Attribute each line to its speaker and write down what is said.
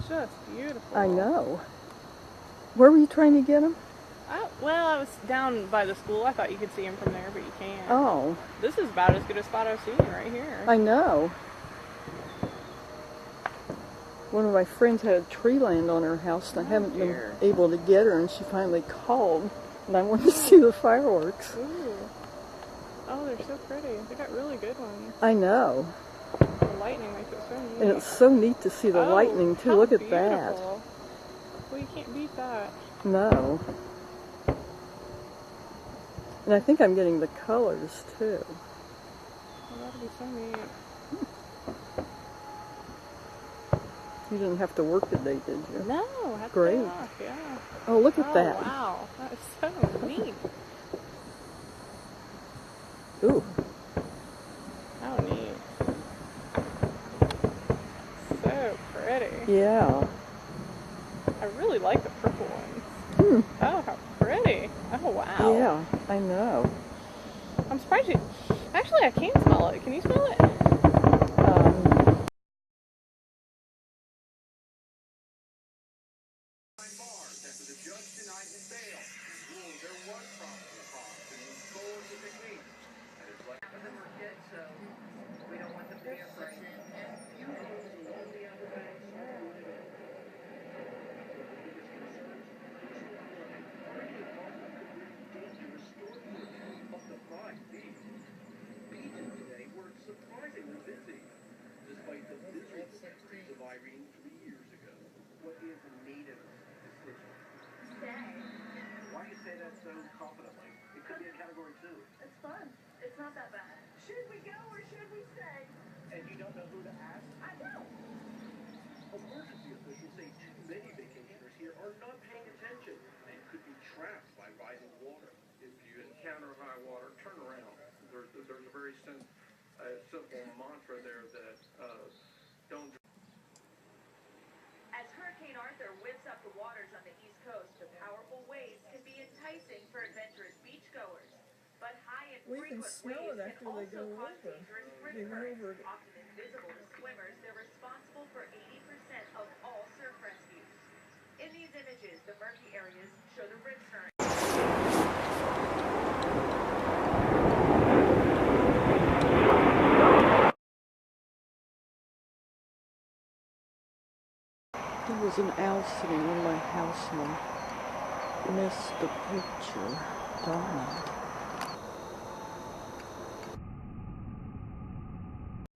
Speaker 1: just beautiful.
Speaker 2: I know. Where were you trying to get them?
Speaker 1: Well, I was down by the school. I thought you could see them from there, but you can't.
Speaker 2: Oh.
Speaker 1: This is about as good a spot I've seen right here.
Speaker 2: I know. One of my friends had a tree land on her house, and I haven't been able to get her, and she finally called, and I wanted to see the fireworks.
Speaker 1: Ooh. Oh, they're so pretty. They got really good ones.
Speaker 2: I know.
Speaker 1: The lightning makes it so neat.
Speaker 2: And it's so neat to see the lightning, too. Look at that.
Speaker 1: Well, you can't beat that.
Speaker 2: No. And I think I'm getting the colors, too.
Speaker 1: Well, that'd be so neat.
Speaker 2: You didn't have to work today, did you?
Speaker 1: No, I had
Speaker 2: Great.
Speaker 1: to day off, yeah.
Speaker 2: Oh, look at that.
Speaker 1: Wow, that is so neat.
Speaker 2: Ooh.
Speaker 1: How neat. So pretty.
Speaker 2: Yeah.
Speaker 1: I really like the purple ones.
Speaker 2: Hmm.
Speaker 1: Oh, how pretty. Oh, wow.
Speaker 2: Yeah, I know.
Speaker 1: I'm surprised you... Actually, I can smell it. Can you smell it?
Speaker 3: Why do you say that so confidently? It could be a category 2.
Speaker 4: It's fun. It's not that bad. Should we go or should we stay?
Speaker 3: And you don't know who to ask?
Speaker 4: I don't.
Speaker 3: Emergency officials say too many vacationers here are not paying attention and could be trapped by rising water. If you encounter high water, turn around. There's a very simple mantra there that don't.
Speaker 4: As Hurricane Arthur whips up the waters on the East Coast, the powerful waves can be enticing for adventurous beachgoers. But high and frequent waves can also cause dangerous river currents. Often invisible to swimmers, they're responsible for 80% of all surf rescues. In these images, the murky areas show the rip current.
Speaker 2: There was an owl sitting in my house and I missed the picture. Darn it.